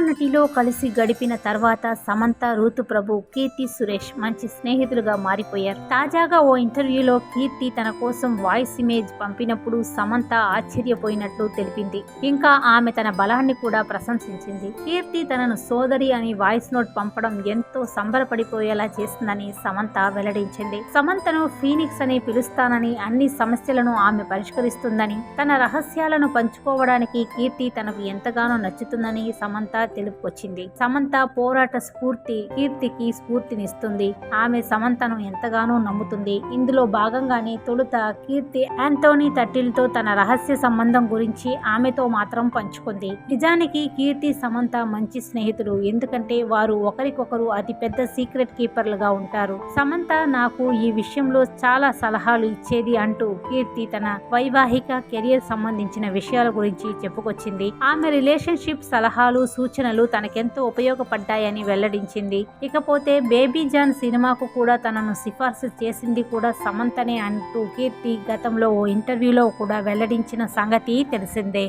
మహానటిలో కలిసి గడిపిన తర్వాత సమంత, ఋతుప్రభు, కీర్తి సురేష్ మంచి స్నేహితులుగా మారిపోయారు. తాజాగా ఓ ఇంటర్వ్యూలో కీర్తి తన కోసం వాయిస్ ఇమేజ్ పంపినప్పుడు సమంత ఆశ్చర్యపోయినట్లు తెలిపింది. ఇంకా ఆమె తన బలాన్ని కూడా ప్రశంసించింది. కీర్తి తనను సోదరి అని వాయిస్ నోట్ పంపడం ఎంతో సంబరపడిపోయేలా చేస్తుందని సమంత వెల్లడించింది. సమంతను ఫీనిక్స్ అని పిలుస్తానని, అన్ని సమస్యలను ఆమె పరిష్కరిస్తుందని, తన రహస్యాలను పంచుకోవడానికి కీర్తి తనకు ఎంతగానో నచ్చుతుందని సమంత తెలుపుకొచ్చింది. సమంత పోరాట స్ఫూర్తి కీర్తికి స్ఫూర్తినిస్తుంది. ఆమె సమంతను ఎంతగానో నమ్ముతుంది. ఇందులో భాగంగానే తొలుత కీర్తి యాంటోనీ తట్టిల్తో తన రహస్య సంబంధం గురించి ఆమెతో మాత్రం పంచుకుంది. నిజానికి కీర్తి, సమంత మంచి స్నేహితులు. ఎందుకంటే వారు ఒకరికొకరు అతి పెద్ద సీక్రెట్ కీపర్లుగా ఉంటారు. సమంత నాకు ఈ విషయంలో చాలా సలహాలు ఇచ్చేది అంటూ కీర్తి తన వైవాహిక కెరియర్ సంబంధించిన విషయాల గురించి చెప్పుకొచ్చింది. ఆమె రిలేషన్షిప్ సలహాలు, సూచనలు తనకెంతో ఉపయోగపడ్డాయని వెల్లడించింది. ఇకపోతే బేబీ జాన్ సినిమాకు కూడా తనను సిఫార్సు చేసింది కూడా సమంతనే అంటూ కీర్తి గతంలో ఓ ఇంటర్వ్యూలో కూడా వెల్లడించిన సంగతి తెలిసిందే.